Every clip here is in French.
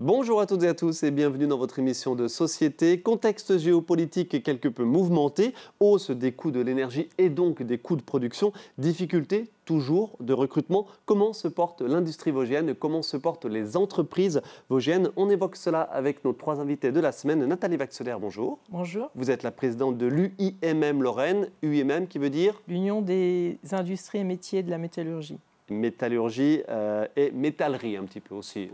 Bonjour à toutes et à tous et bienvenue dans votre émission de société. Contexte géopolitique quelque peu mouvementé, hausse des coûts de l'énergie et donc des coûts de production, difficultés toujours de recrutement. Comment se porte l'industrie vosgienne? Comment se portent les entreprises vosgiennes? On évoque cela avec nos trois invités de la semaine. Nathalie Vaxelaire, bonjour. Bonjour. Vous êtes la présidente de l'UIMM Lorraine. UIMM qui veut dire? L'Union des industries et métiers de la métallurgie. Métallurgie et métallerie un petit peu aussi.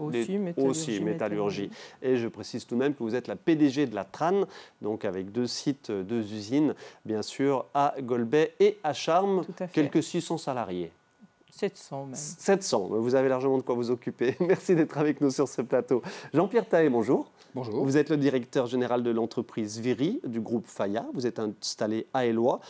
Aussi métallurgie. Et je précise tout de même que vous êtes la PDG de la TRAN, donc avec deux sites, deux usines, bien sûr, à Golbey et à Charmes, quelques 600 salariés. 700 même. 700, vous avez largement de quoi vous occuper. Merci d'être avec nous sur ce plateau. Jean-Pierre Taé, bonjour. Bonjour. Vous êtes le directeur général de l'entreprise Viry, du groupe Faya. Vous êtes installé à Éloie,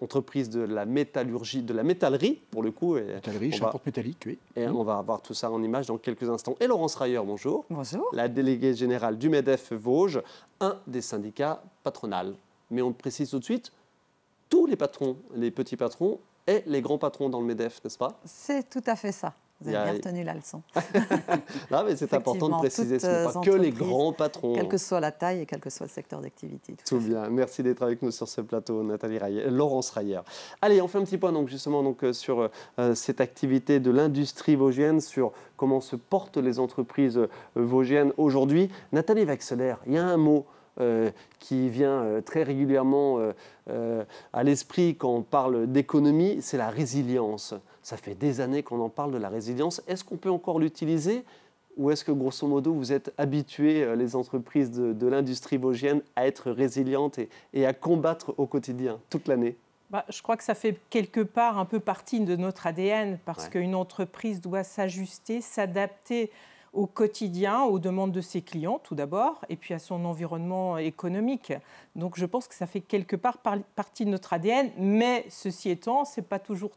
entreprise de la métallurgie, de la métallerie, pour le coup. Métallerie, charpente métallique, oui. Et on va avoir tout ça en images dans quelques instants. Et Laurence Rayer, bonjour. Bonjour. La déléguée générale du MEDEF Vosges, un des syndicats patronaux. Mais on précise tout de suite, tous les patrons, les petits patrons, et les grands patrons dans le MEDEF, n'est-ce pas? C'est tout à fait ça. Vous avez bien retenu la leçon. Non, mais c'est important de préciser, ce n'est pas que les grands patrons. Quelle que soit la taille et quel que soit le secteur d'activité. Tout bien. Merci d'être avec nous sur ce plateau, Nathalie Rayer, Laurence Rayer. Allez, on fait un petit point justement sur cette activité de l'industrie vosgienne, sur comment se portent les entreprises vosgiennes aujourd'hui. Nathalie Vaxelaire, il y a un mot qui vient très régulièrement à l'esprit quand on parle d'économie, c'est la résilience. Ça fait des années qu'on en parle de la résilience. Est-ce qu'on peut encore l'utiliser ou est-ce que grosso modo vous êtes habitués, les entreprises de l'industrie vosgienne, à être résilientes et à combattre au quotidien, toute l'année? Je crois que ça fait quelque part un peu partie de notre ADN parce qu'une entreprise doit s'ajuster, s'adapter au quotidien, aux demandes de ses clients, tout d'abord, et puis à son environnement économique. Donc je pense que ça fait quelque part partie de notre ADN, mais ceci étant, ce n'est pas toujours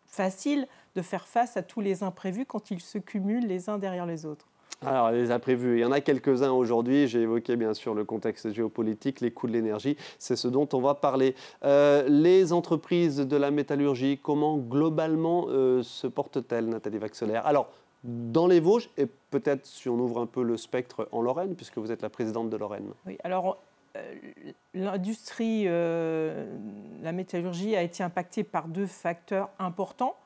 facile de faire face à tous les imprévus quand ils se cumulent les uns derrière les autres. Alors, les imprévus, il y en a quelques-uns aujourd'hui. J'ai évoqué bien sûr le contexte géopolitique, les coûts de l'énergie. C'est ce dont on va parler. Les entreprises de la métallurgie, comment globalement se portent-elles, Nathalie Vaxelaire? Alors, dans les Vosges, et peut-être si on ouvre un peu le spectre en Lorraine, puisque vous êtes la présidente de Lorraine. Oui, alors l'industrie, la métallurgie a été impactée par deux facteurs importants.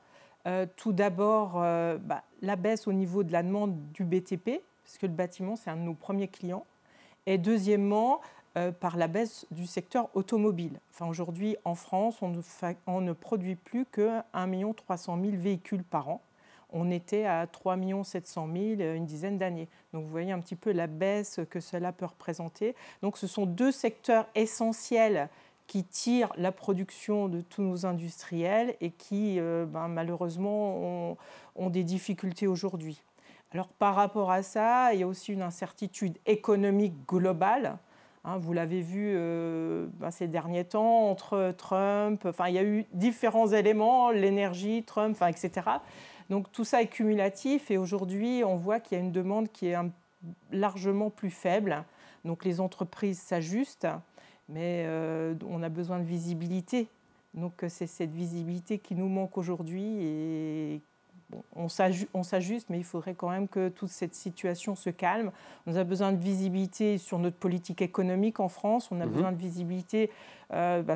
Tout d'abord, la baisse au niveau de la demande du BTP, parce que le bâtiment, c'est un de nos premiers clients. Et deuxièmement, par la baisse du secteur automobile. Enfin, aujourd'hui, en France, on ne produit plus que 1 300 000 véhicules par an. On était à 3 700 000 une dizaine d'années. Donc vous voyez un petit peu la baisse que cela peut représenter. Donc ce sont deux secteurs essentiels qui tirent la production de tous nos industriels et qui malheureusement ont des difficultés aujourd'hui. Alors par rapport à ça, il y a aussi une incertitude économique globale. Vous l'avez vu ces derniers temps entre Trump, il y a eu différents éléments, l'énergie, Trump, etc. Donc tout ça est cumulatif et aujourd'hui, on voit qu'il y a une demande qui est largement plus faible. Donc les entreprises s'ajustent, mais on a besoin de visibilité. Donc c'est cette visibilité qui nous manque aujourd'hui et on s'ajuste, mais il faudrait quand même que toute cette situation se calme. On a besoin de visibilité sur notre politique économique en France, on a besoin de visibilité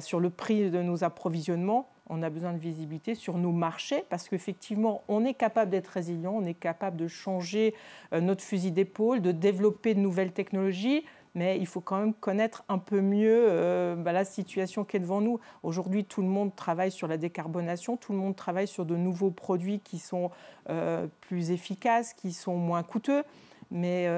sur le prix de nos approvisionnements. On a besoin de visibilité sur nos marchés parce qu'effectivement, on est capable d'être résilient, on est capable de changer notre fusil d'épaule, de développer de nouvelles technologies, mais il faut quand même connaître un peu mieux la situation qui est devant nous. Aujourd'hui, tout le monde travaille sur la décarbonation, tout le monde travaille sur de nouveaux produits qui sont plus efficaces, qui sont moins coûteux. Mais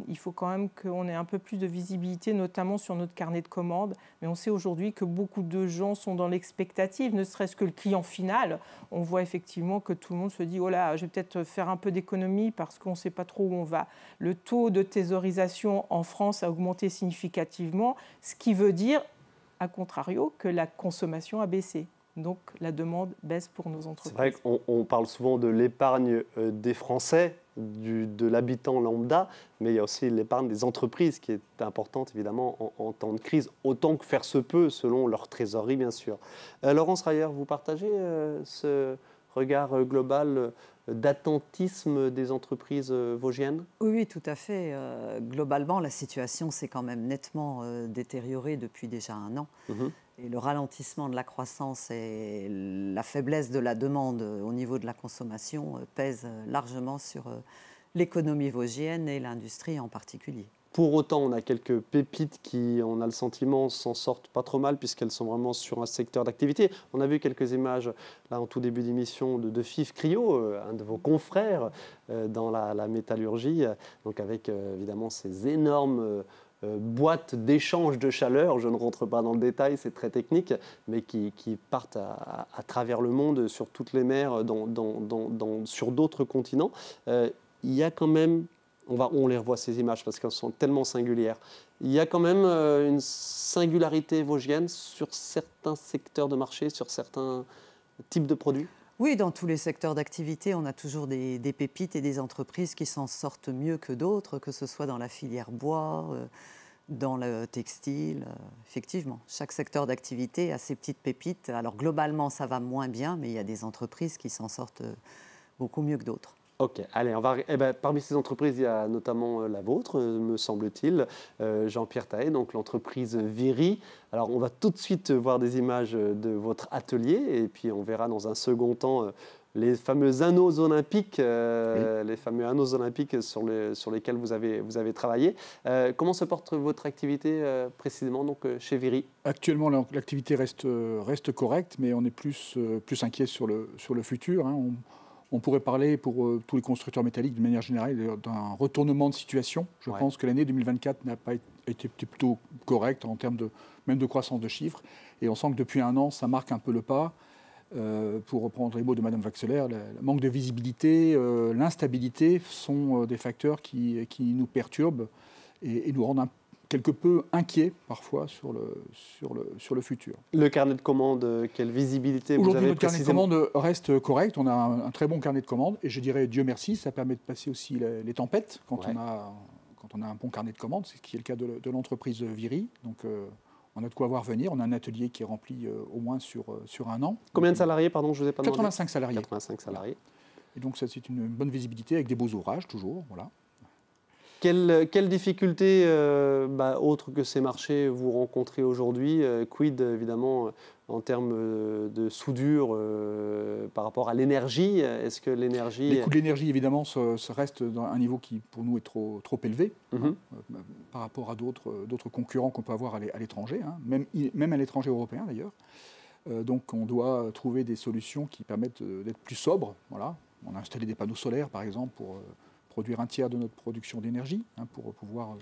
il faut quand même qu'on ait un peu plus de visibilité, notamment sur notre carnet de commandes. Mais on sait aujourd'hui que beaucoup de gens sont dans l'expectative, ne serait-ce que le client final. On voit effectivement que tout le monde se dit « Oh là, je vais peut-être faire un peu d'économie parce qu'on ne sait pas trop où on va ». Le taux de thésaurisation en France a augmenté significativement, ce qui veut dire, à contrario, que la consommation a baissé. Donc la demande baisse pour nos entreprises. C'est vrai qu'on parle souvent de l'épargne des Français, de l'habitant lambda, mais il y a aussi l'épargne des entreprises qui est importante évidemment en temps de crise, autant que faire se peut selon leur trésorerie bien sûr. Laurence Rayer, vous partagez ce regard global d'attentisme des entreprises vosgiennes? Oui, tout à fait. Globalement, la situation s'est quand même nettement détériorée depuis déjà un an. Et le ralentissement de la croissance et la faiblesse de la demande au niveau de la consommation pèsent largement sur l'économie vosgienne et l'industrie en particulier. Pour autant, on a quelques pépites qui, on a le sentiment, s'en sortent pas trop mal puisqu'elles sont vraiment sur un secteur d'activité. On a vu quelques images là en tout début d'émission de FIF Cryo, un de vos confrères dans la métallurgie, donc avec évidemment ces énormes boîtes d'échange de chaleur. Je ne rentre pas dans le détail, c'est très technique, mais qui partent à travers le monde, sur toutes les mers, sur d'autres continents. Il y a quand même... On les revoit ces images parce qu'elles sont tellement singulières. Il y a quand même une singularité vosgienne sur certains secteurs de marché, sur certains types de produits. Oui, dans tous les secteurs d'activité, on a toujours des pépites et des entreprises qui s'en sortent mieux que d'autres, que ce soit dans la filière bois, dans le textile. Effectivement, chaque secteur d'activité a ses petites pépites. Alors globalement, ça va moins bien, mais il y a des entreprises qui s'en sortent beaucoup mieux que d'autres. Ok, allez, parmi ces entreprises, il y a notamment la vôtre, me semble-t-il, Jean-Pierre Taé, donc l'entreprise Viry. Alors, on va tout de suite voir des images de votre atelier et puis on verra dans un second temps les fameux anneaux olympiques, les fameux anneaux olympiques sur lesquels vous avez travaillé. Comment se porte votre activité précisément donc, chez Viry? Actuellement, l'activité reste correcte, mais on est plus inquiet sur le futur. Hein. On pourrait parler pour tous les constructeurs métalliques de manière générale d'un retournement de situation. Je pense que l'année 2024 n'a pas été plutôt correcte en termes même de croissance de chiffres. Et on sent que depuis un an, ça marque un peu le pas. Pour reprendre les mots de Mme Vaxelaire, le manque de visibilité, l'instabilité sont des facteurs qui nous perturbent et nous rendent quelque peu inquiets parfois sur le futur. Le carnet de commandes, quelle visibilité vous avez? Aujourd'hui, notre carnet de commandes reste correct. On a un très bon carnet de commandes et je dirais Dieu merci, ça permet de passer aussi les tempêtes quand on a un bon carnet de commandes, c'est ce qui est le cas de l'entreprise Viry. Donc, on a de quoi voir venir. On a un atelier qui est rempli au moins sur un an. Combien de salariés, pardon, je vous ai pas demandé? 85 salariés. 85 salariés. Et donc, ça, c'est une bonne visibilité avec des beaux ouvrages, toujours. Voilà. Quelles difficultés, autres que ces marchés, vous rencontrez aujourd'hui? Quid, évidemment, en termes de soudure par rapport à l'énergie? Est-ce que l'énergie... Les coûts de l'énergie, évidemment, ça reste dans un niveau qui, pour nous, est trop élevé par rapport à d'autres concurrents qu'on peut avoir à l'étranger, hein, même à l'étranger européen, d'ailleurs. Donc, on doit trouver des solutions qui permettent d'être plus sobres. Voilà. On a installé des panneaux solaires, par exemple, pour produire un tiers de notre production d'énergie, hein, pour pouvoir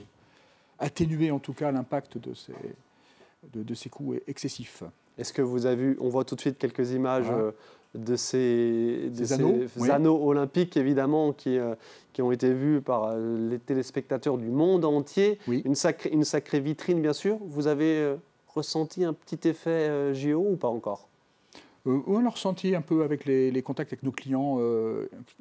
atténuer en tout cas l'impact de ces coûts excessifs. Est-ce que vous avez vu, on voit tout de suite quelques images de ces anneaux, anneaux olympiques, évidemment, qui ont été vus par les téléspectateurs du monde entier. Oui. Une sacrée vitrine, bien sûr. Vous avez ressenti un petit effet JO ou pas encore? On l'a ressenti un peu avec les contacts avec nos clients,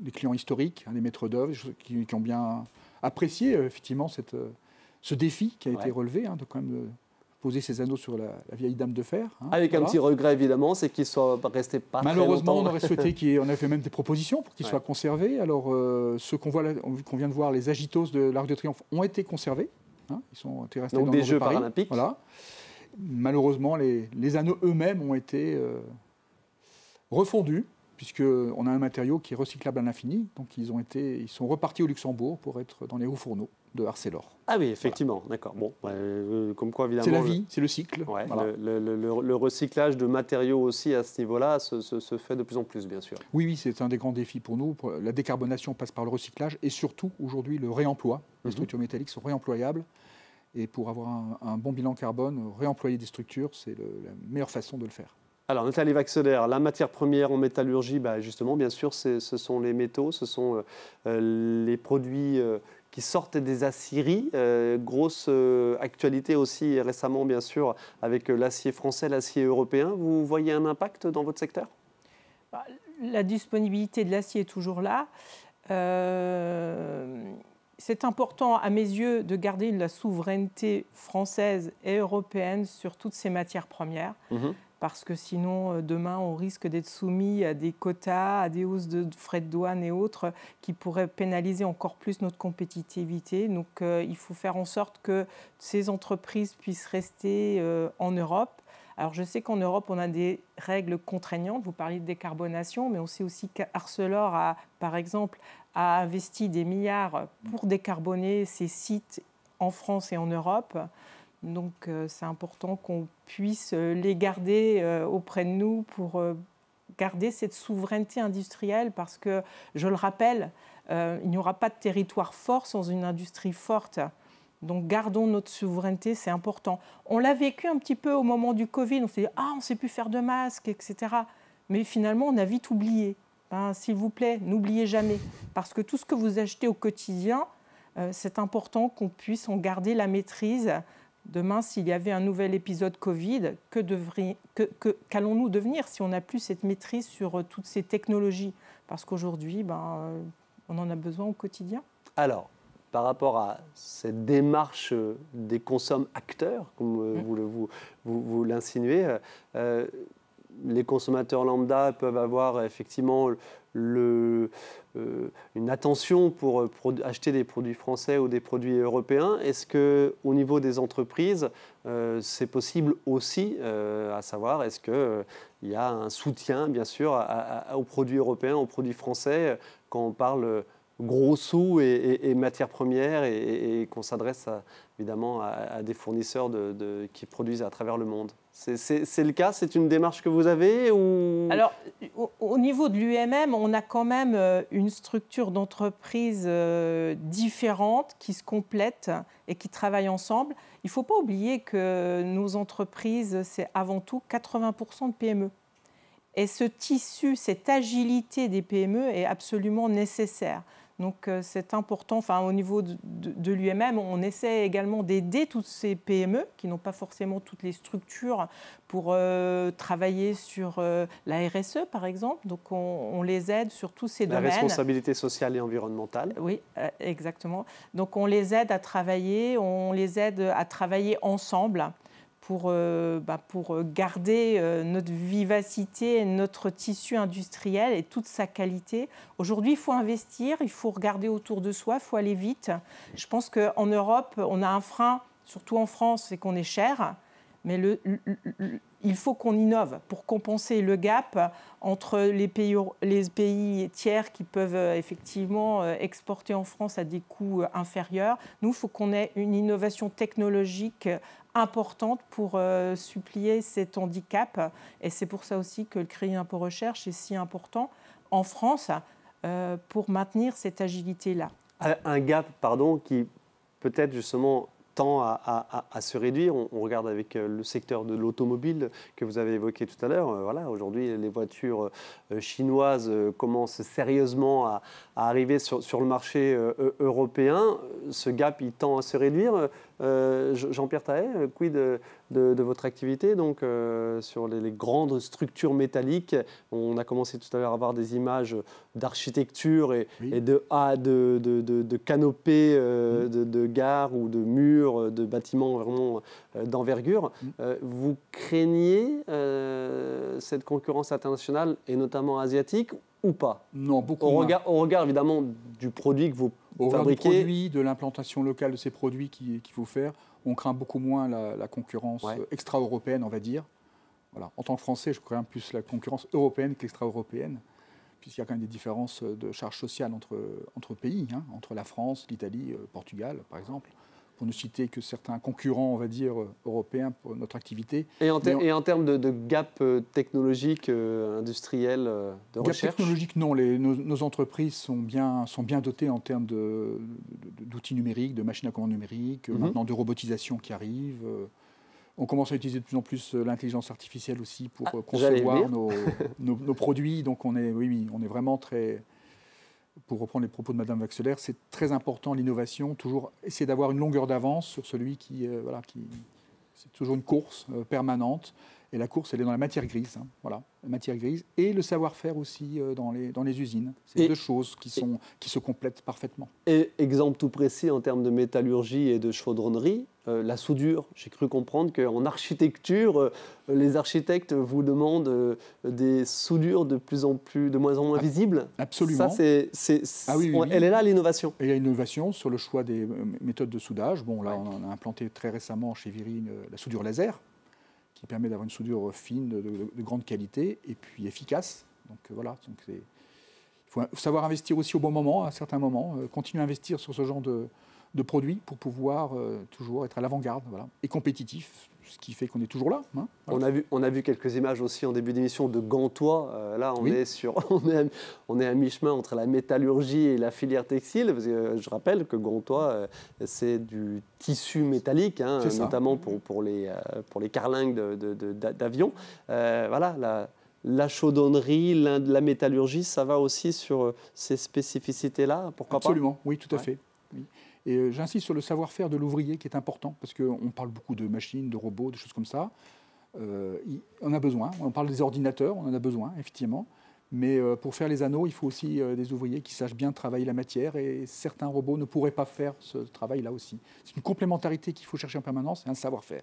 les clients historiques, hein, les maîtres d'œuvre, qui ont bien apprécié effectivement ce défi qui a été relevé, hein, de quand même poser ces anneaux sur la vieille dame de fer. Hein, avec un petit regret évidemment, c'est qu'ils soient restés pas très longtemps. Malheureusement, on aurait souhaité on a fait même des propositions pour qu'ils soient conservés. Alors ceux qu'on vient de voir, les agitos de l'Arc de Triomphe, ont été conservés. Hein, ils sont restés donc dans des le Jeux Paris. paralympiques. Voilà. Malheureusement, les anneaux eux-mêmes ont été refondus, puisqu'on a un matériau qui est recyclable à l'infini. Donc ils sont repartis au Luxembourg pour être dans les hauts fourneaux de Arcelor. Ah oui, effectivement, d'accord. Bon, comme quoi évidemment... C'est la vie, c'est le cycle. Ouais, voilà. le recyclage de matériaux aussi à ce niveau-là se fait de plus en plus, bien sûr. Oui, c'est un des grands défis pour nous. La décarbonation passe par le recyclage et surtout, aujourd'hui, le réemploi. Les structures métalliques sont réemployables. Et pour avoir un bon bilan carbone, réemployer des structures, c'est la meilleure façon de le faire. Alors, Nathalie Vaxelaire, la matière première en métallurgie, justement, bien sûr, ce sont les métaux, ce sont les produits qui sortent des aciéries. Grosse actualité aussi récemment, bien sûr, avec l'acier français, l'acier européen. Vous voyez un impact dans votre secteur ? La disponibilité de l'acier est toujours là. C'est important, à mes yeux, de garder la souveraineté française et européenne sur toutes ces matières premières. Parce que sinon, demain, on risque d'être soumis à des quotas, à des hausses de frais de douane et autres qui pourraient pénaliser encore plus notre compétitivité. Donc, il faut faire en sorte que ces entreprises puissent rester en Europe. Alors, je sais qu'en Europe, on a des règles contraignantes. Vous parliez de décarbonation, mais on sait aussi qu'Arcelor a, par exemple, investi des milliards pour décarboner ses sites en France et en Europe. Donc, c'est important qu'on puisse les garder auprès de nous pour garder cette souveraineté industrielle parce que, je le rappelle, il n'y aura pas de territoire fort sans une industrie forte. Donc, gardons notre souveraineté, c'est important. On l'a vécu un petit peu au moment du Covid. On s'est dit « Ah, on ne sait plus faire de masques, etc. » Mais finalement, on a vite oublié. S'il vous plaît, n'oubliez jamais. Parce que tout ce que vous achetez au quotidien, c'est important qu'on puisse en garder la maîtrise. Demain, s'il y avait un nouvel épisode Covid, qu'allons-nous devenir si on n'a plus cette maîtrise sur toutes ces technologies ? Parce qu'aujourd'hui, on en a besoin au quotidien. Alors, par rapport à cette démarche des consommateurs, comme vous l'insinuez, les consommateurs lambda peuvent avoir effectivement une attention pour acheter des produits français ou des produits européens. Est-ce qu'au niveau des entreprises, c'est possible aussi, à savoir, est-ce qu'il y a un soutien, bien sûr, aux produits européens, aux produits français, quand on parle gros sous et matières premières et qu'on s'adresse évidemment à des fournisseurs qui produisent à travers le monde. C'est le cas? C'est une démarche que vous avez ou... Alors, au niveau de l'UMM, on a quand même une structure d'entreprise différente qui se complète et qui travaille ensemble. Il ne faut pas oublier que nos entreprises, c'est avant tout 80% de PME. Et ce tissu, cette agilité des PME est absolument nécessaire. Donc, c'est important. Enfin, au niveau de l'UMM, on essaie également d'aider toutes ces PME qui n'ont pas forcément toutes les structures pour travailler sur la RSE, par exemple. Donc, on les aide sur tous ces domaines. La responsabilité sociale et environnementale. Oui, exactement. Donc, on les aide à travailler ensemble pour garder notre vivacité, notre tissu industriel et toute sa qualité. Aujourd'hui, il faut investir, il faut regarder autour de soi, il faut aller vite. Je pense qu'en Europe, on a un frein, surtout en France, c'est qu'on est cher. Mais il faut qu'on innove pour compenser le gap entre les pays tiers qui peuvent effectivement exporter en France à des coûts inférieurs. Nous, il faut qu'on ait une innovation technologique importante pour supplier cet handicap. Et c'est pour ça aussi que le crédit d'impôt recherche est si important en France pour maintenir cette agilité-là. Un gap, qui peut-être justement tend à se réduire. On regarde avec le secteur de l'automobile que vous avez évoqué tout à l'heure. Aujourd'hui, les voitures chinoises commencent sérieusement à arriver sur le marché européen. Ce gap, il tend à se réduire. Jean-Pierre Tahet, quid de votre activité donc, sur les grandes structures métalliques? On a commencé tout à l'heure à avoir des images d'architecture et de canopées de gares ou de murs, de bâtiments vraiment d'envergure. Vous craignez cette concurrence internationale et notamment asiatique ou pas? Non, beaucoup au moins. Regard évidemment du produit que vous fabriquez. Du produit, de l'implantation locale de ces produits qu'il faut faire, on craint beaucoup moins la concurrence extra-européenne, on va dire. Voilà. En tant que Français, je crains plus la concurrence européenne qu'extra-européenne, puisqu'il y a quand même des différences de charges sociales entre pays, entre la France, l'Italie, Portugal, par exemple, pour ne citer que certains concurrents, on va dire, européens pour notre activité. Et en termes de gap technologique, industriel, de recherche? Gap technologique, non. Nos entreprises sont bien dotées en termes d'outils numériques, de machines à commande numériques, maintenant de robotisation qui arrive. On commence à utiliser de plus en plus l'intelligence artificielle aussi pour concevoir nos produits. Donc on est vraiment très... pour reprendre les propos de Madame Vaxelaire, c'est très important l'innovation, toujours essayer d'avoir une longueur d'avance sur celui c'est toujours une course permanente. Et la course, elle est dans la matière grise, voilà, la matière grise, et le savoir-faire aussi dans les usines. C'est deux choses qui se complètent parfaitement. Et exemple tout précis en termes de métallurgie et de chaudronnerie, la soudure. J'ai cru comprendre qu'en architecture, les architectes vous demandent des soudures de moins en moins visibles. Absolument. Ça, oui. Elle est là, l'innovation. Et il y a une innovation sur le choix des méthodes de soudage. Bon, là, on a implanté très récemment chez Viry la soudure laser, qui permet d'avoir une soudure fine, de grande qualité, et puis efficace. Donc voilà, il faut savoir investir aussi au bon moment, à un certain moment, continuer à investir sur ce genre de produits pour pouvoir toujours être à l'avant-garde, voilà, et compétitif, ce qui fait qu'on est toujours là. Voilà. On a vu quelques images aussi en début d'émission de Gantois. Là, on est à mi-chemin entre la métallurgie et la filière textile. Parce que, je rappelle que Gantois, c'est du tissu métallique, notamment pour les carlingues d'avion. Voilà, la chaudronnerie, la métallurgie, ça va aussi sur ces spécificités-là, pourquoi Absolument, oui, tout à fait. Oui. Et j'insiste sur le savoir-faire de l'ouvrier qui est important, parce qu'on parle beaucoup de machines, de robots, de choses comme ça. On a besoin, on parle des ordinateurs, on en a besoin, effectivement. Mais pour faire les anneaux, il faut aussi des ouvriers qui sachent bien travailler la matière, et certains robots ne pourraient pas faire ce travail-là aussi. C'est une complémentarité qu'il faut chercher en permanence, et un savoir-faire.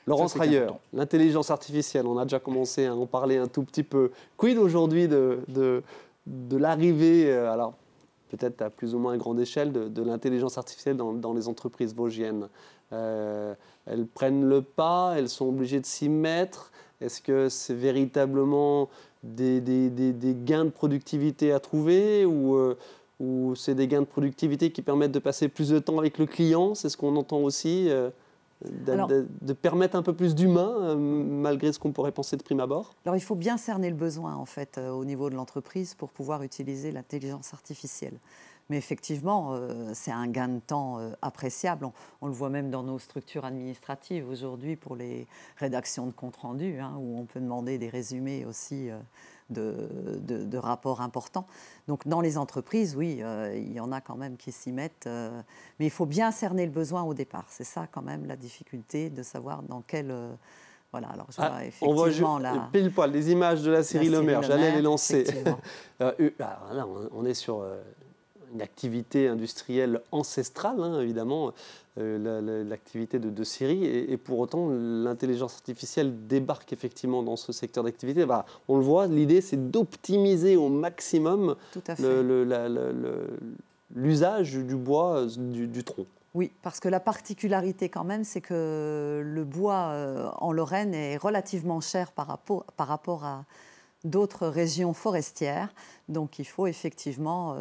Laurence Rayer, l'intelligence artificielle, on a déjà commencé à en parler un tout petit peu. Quid aujourd'hui de l'arrivée, alors peut-être à plus ou moins grande échelle, de l'intelligence artificielle dans les entreprises vosgiennes? Elles prennent le pas, elles sont obligées de s'y mettre. Est-ce que c'est véritablement des gains de productivité à trouver, ou c'est des gains de productivité qui permettent de passer plus de temps avec le client? C'est ce qu'on entend aussi, de permettre un peu plus d'humain, malgré ce qu'on pourrait penser de prime abord. Alors il faut bien cerner le besoin en fait au niveau de l'entreprise pour pouvoir utiliser l'intelligence artificielle. Mais effectivement, c'est un gain de temps appréciable. On le voit même dans nos structures administratives aujourd'hui pour les rédactions de comptes rendus, où on peut demander des résumés aussi de rapports importants. Donc dans les entreprises, oui, il y en a quand même qui s'y mettent. Mais il faut bien cerner le besoin au départ. C'est ça quand même la difficulté de savoir dans quel... Voilà, alors je vois effectivement pile poil, les images de la série Le Maire, j'allais les lancer. Là, on est sur une activité industrielle ancestrale, évidemment, l'activité de scierie, et pour autant, l'intelligence artificielle débarque effectivement dans ce secteur d'activité. On le voit, l'idée, c'est d'optimiser au maximum l'usage du bois, du tronc. Oui, parce que la particularité quand même, c'est que le bois en Lorraine est relativement cher par rapport à d'autres régions forestières. Donc il faut effectivement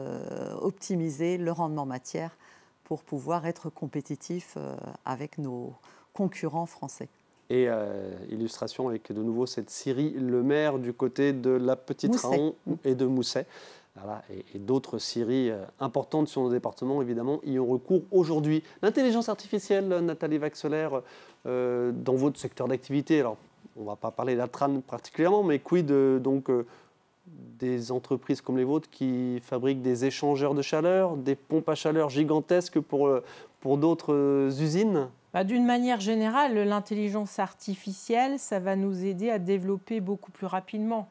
optimiser le rendement matière pour pouvoir être compétitif avec nos concurrents français. Et illustration avec de nouveau cette scierie Le Maire du côté de la Petite-Raon et de Mousset. Voilà, et d'autres scieries importantes sur nos départements, évidemment, y ont recours aujourd'hui. L'intelligence artificielle, Nathalie Vaxelaire, dans votre secteur d'activité, alors on ne va pas parler d'Altran particulièrement, mais quid des entreprises comme les vôtres qui fabriquent des échangeurs de chaleur, des pompes à chaleur gigantesques pour d'autres usines? D'une manière générale, l'intelligence artificielle, ça va nous aider à développer beaucoup plus rapidement.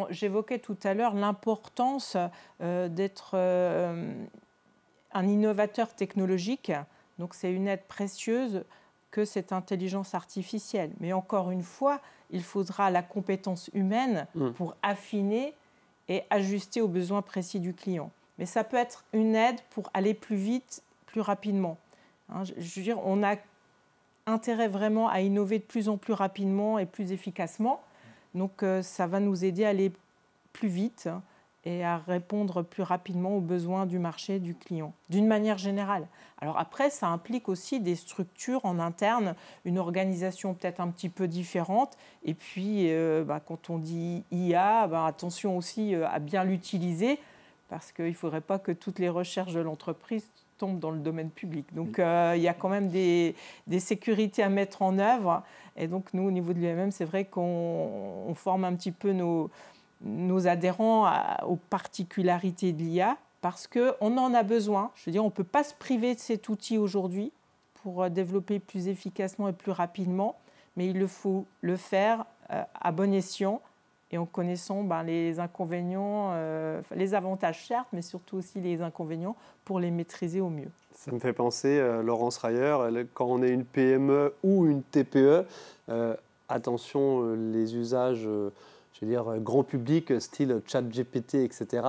J'évoquais tout à l'heure l'importance d'être un innovateur technologique. Donc c'est une aide précieuse que cette intelligence artificielle. Mais encore une fois, il faudra la compétence humaine pour affiner et ajuster aux besoins précis du client. Mais ça peut être une aide pour aller plus vite, plus rapidement. Je veux dire, on a intérêt vraiment à innover de plus en plus rapidement et plus efficacement. Donc ça va nous aider à aller plus vite et à répondre plus rapidement aux besoins du marché, du client, d'une manière générale. Alors après, ça implique aussi des structures en interne, une organisation peut-être un petit peu différente. Et puis, quand on dit IA, attention aussi à bien l'utiliser, parce qu'il ne faudrait pas que toutes les recherches de l'entreprise tombent dans le domaine public. Donc, il y a quand même des sécurités à mettre en œuvre. Et donc, nous, au niveau de l'UMM, c'est vrai qu'on forme un petit peu nos adhérents aux particularités de l'IA, parce qu'on en a besoin. Je veux dire, on ne peut pas se priver de cet outil aujourd'hui pour développer plus efficacement et plus rapidement, mais il faut le faire à bon escient et en connaissant les inconvénients, les avantages certes, mais surtout aussi les inconvénients pour les maîtriser au mieux. Ça me fait penser, Laurence Rayer, quand on est une PME ou une TPE, attention, les usages, je veux dire, grand public, style ChatGPT, etc.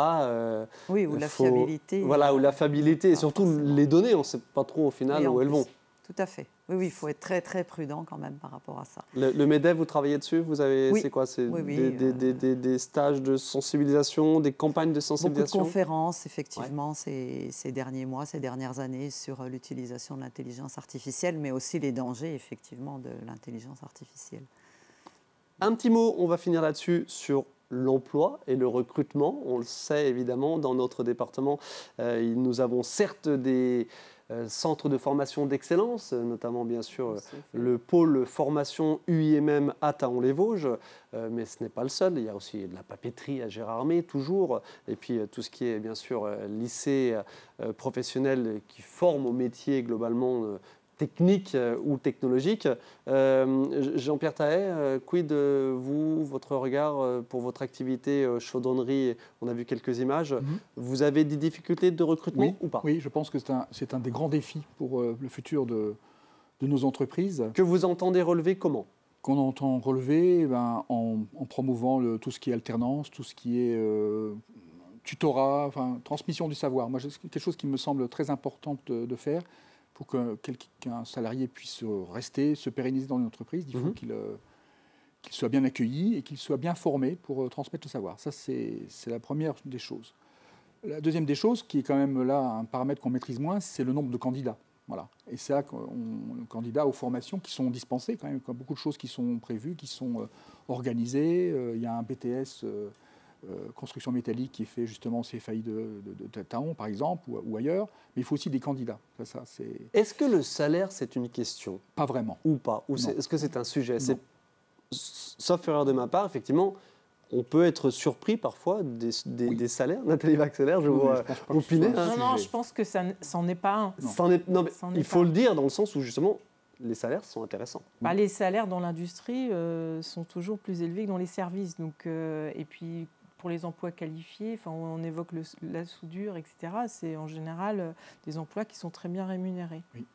Oui, ou la fiabilité. Voilà, ou la fiabilité, et surtout forcément. les données, on ne sait pas trop au final où elles vont. Tout à fait. Oui, il faut être très, très prudent quand même par rapport à ça. Le MEDEF, vous travaillez dessus? Vous avez, oui. C'est quoi? C'est oui, des stages de sensibilisation, des campagnes de sensibilisation? Beaucoup de conférences, effectivement, ces derniers mois, ces dernières années, sur l'utilisation de l'intelligence artificielle, mais aussi les dangers, effectivement, de l'intelligence artificielle. Un petit mot, on va finir là-dessus, sur l'emploi et le recrutement. On le sait évidemment, dans notre département, nous avons certes des centres de formation d'excellence, notamment bien sûr le pôle formation UIMM à Thaon-les-Vosges, mais ce n'est pas le seul. Il y a aussi de la papeterie à Gérardmer, toujours, et puis tout ce qui est bien sûr lycée professionnel qui forme au métier globalement technique ou technologique. Jean-Pierre Tahet, quid de vous, votre regard pour votre activité chaudronnerie? On a vu quelques images. Vous avez des difficultés de recrutement ou pas? Oui, je pense que c'est un des grands défis pour le futur de nos entreprises. Que vous entendez relever comment? Qu'on entend relever en promouvant tout ce qui est alternance, tout ce qui est tutorat, transmission du savoir. Moi, c'est quelque chose qui me semble très important de faire. Pour qu'un salarié puisse rester, se pérenniser dans une entreprise, il faut qu'il soit bien accueilli et qu'il soit bien formé pour transmettre le savoir. Ça, c'est la première des choses. La deuxième des choses, qui est quand même là un paramètre qu'on maîtrise moins, c'est le nombre de candidats. Voilà. Et c'est là qu'on candidats aux formations qui sont dispensées quand même, beaucoup de choses qui sont prévues, qui sont organisées. Il y a un BTS construction métallique qui est fait justement au CFAI de Thaon, par exemple, ou ailleurs, mais il faut aussi des candidats. Est-ce que le salaire, c'est une question? Pas vraiment. Ou pas? Est-ce que c'est un sujet? Sauf erreur de ma part, effectivement, on peut être surpris parfois des salaires. Nathalie Vaxelaire, je vois opiner. Non, je pense que ça n'en est pas un. Il faut le dire dans le sens où justement, les salaires sont intéressants. Les salaires dans l'industrie sont toujours plus élevés que dans les services. Donc, et puis, pour les emplois qualifiés, on évoque la soudure, etc. C'est en général des emplois qui sont très bien rémunérés. Oui.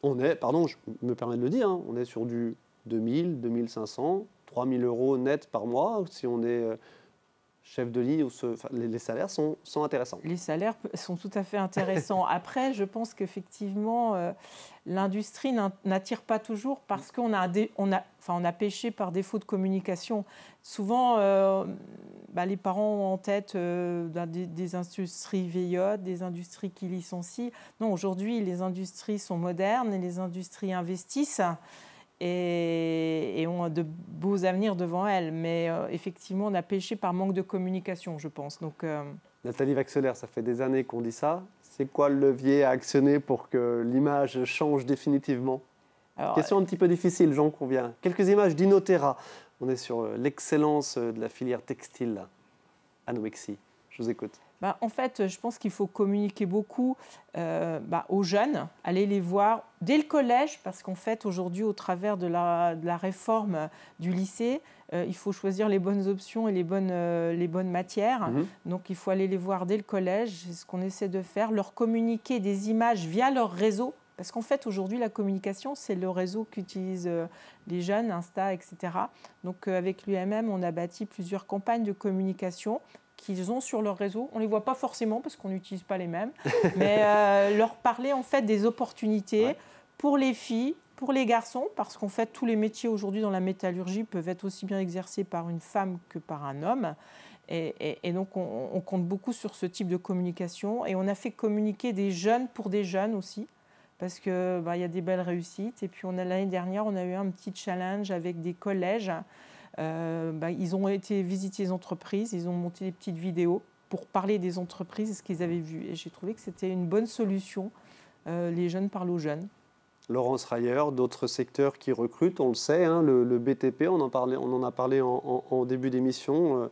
On est, pardon, je me permets de le dire, on est sur du 2000, 2500, 3000 euros net par mois. Si on est chef de ligne, les salaires sont intéressants. Les salaires sont tout à fait intéressants. Après, je pense qu'effectivement, l'industrie n'attire pas toujours parce qu'on a pêché par défaut de communication. Souvent, les parents ont en tête des industries vieillottes, des industries qui licencient. Non, aujourd'hui, les industries sont modernes et les industries investissent et ont de beaux avenirs devant elles. Mais effectivement, on a pêché par manque de communication, je pense. Donc, Nathalie Vaxelaire, ça fait des années qu'on dit ça. C'est quoi le levier à actionner pour que l'image change définitivement? Question un petit peu difficile, j'en conviens. Quelques images d'Innoterra. On est sur l'excellence de la filière textile à Noexy. Je vous écoute. En fait, je pense qu'il faut communiquer beaucoup aux jeunes, aller les voir dès le collège, parce qu'en fait, aujourd'hui, au travers de la réforme du lycée, il faut choisir les bonnes options et les bonnes matières. Donc, il faut aller les voir dès le collège. C'est ce qu'on essaie de faire, leur communiquer des images via leur réseau. Parce qu'en fait, aujourd'hui, la communication, c'est le réseau qu'utilisent les jeunes, Insta, etc. Donc, avec l'UMM, on a bâti plusieurs campagnes de communication qu'ils ont sur leur réseau. On ne les voit pas forcément parce qu'on n'utilise pas les mêmes, mais leur parler en fait des opportunités pour les filles, pour les garçons, parce qu'en fait, tous les métiers aujourd'hui dans la métallurgie peuvent être aussi bien exercés par une femme que par un homme. Et donc, on compte beaucoup sur ce type de communication. Et on a fait communiquer des jeunes pour des jeunes aussi, parce qu'il y a des belles réussites. Et puis, l'année dernière, on a eu un petit challenge avec des collèges. Ils ont été visiter les entreprises, ils ont monté des petites vidéos pour parler des entreprises et ce qu'ils avaient vu. Et j'ai trouvé que c'était une bonne solution. Les jeunes parlent aux jeunes. Laurence Rayer, d'autres secteurs qui recrutent, on le sait, le BTP, on en a parlé en début d'émission.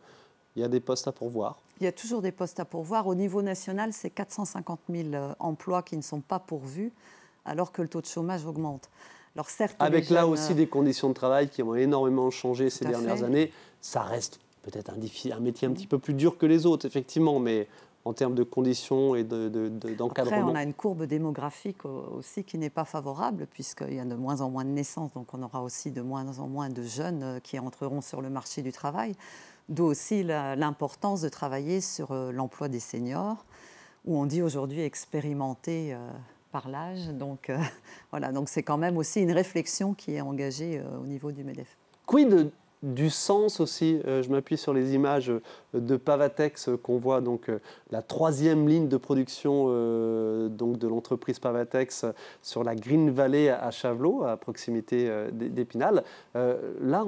Il y a des postes à pourvoir. Il y a toujours des postes à pourvoir. Au niveau national, c'est 450 000 emplois qui ne sont pas pourvus, alors que le taux de chômage augmente. Alors certes, avec là jeunes, aussi des conditions de travail qui ont énormément changé ces à dernières fait. années. Ça reste peut-être un métier un petit peu plus dur que les autres, effectivement, mais en termes de conditions et d'encadrement. Après, on a une courbe démographique aussi qui n'est pas favorable, puisqu'il y a de moins en moins de naissances, donc on aura aussi de moins en moins de jeunes qui entreront sur le marché du travail. D'où aussi l'importance de travailler sur l'emploi des seniors, où on dit aujourd'hui expérimenté par l'âge. Donc voilà, donc c'est quand même aussi une réflexion qui est engagée au niveau du MEDEF. Quid du sens aussi, je m'appuie sur les images de Pavatex qu'on voit, donc la 3e ligne de production donc de l'entreprise Pavatex sur la Green Valley à Chavelot, à proximité d'Épinal. Là,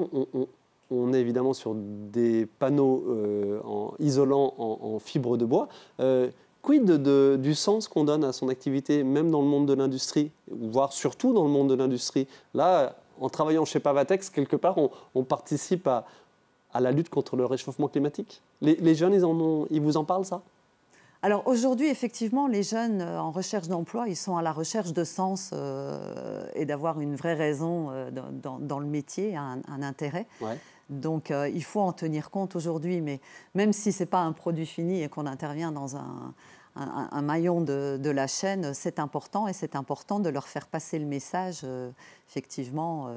on est évidemment sur des panneaux isolants en fibre de bois. Quid du sens qu'on donne à son activité, même dans le monde de l'industrie, voire surtout dans le monde de l'industrie? Là, en travaillant chez Pavatex, quelque part, on participe à la lutte contre le réchauffement climatique. Les jeunes, ils vous en parlent, ça? Alors aujourd'hui, effectivement, les jeunes en recherche d'emploi, ils sont à la recherche de sens et d'avoir une vraie raison dans le métier, un intérêt. Ouais. Donc il faut en tenir compte aujourd'hui, mais même si ce n'est pas un produit fini et qu'on intervient dans un maillon de la chaîne, c'est important, et c'est important de leur faire passer le message, effectivement,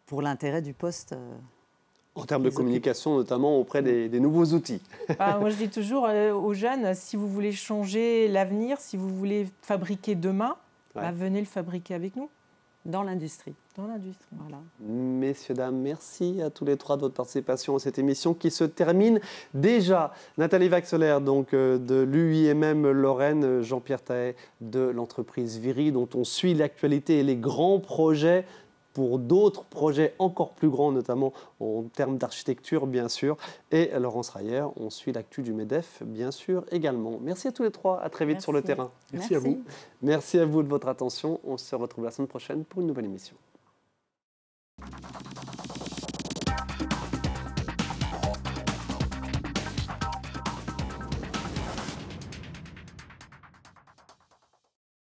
pour l'intérêt du poste. En termes de communication, notamment auprès des nouveaux outils. Moi, je dis toujours aux jeunes, si vous voulez changer l'avenir, si vous voulez fabriquer demain, venez le fabriquer avec nous. Dans l'industrie. Dans l'industrie. Voilà. Messieurs, dames, merci à tous les trois de votre participation à cette émission qui se termine déjà. Nathalie Vaxelaire, donc de l'UIMM Lorraine, Jean-Pierre Tahet de l'entreprise Viry, dont on suit l'actualité et les grands projets pour d'autres projets encore plus grands, notamment en termes d'architecture, bien sûr. Et Laurence Rayer, on suit l'actu du MEDEF, bien sûr, également. Merci à tous les trois. À très vite sur le terrain. Merci à vous. Merci à vous de votre attention. On se retrouve la semaine prochaine pour une nouvelle émission.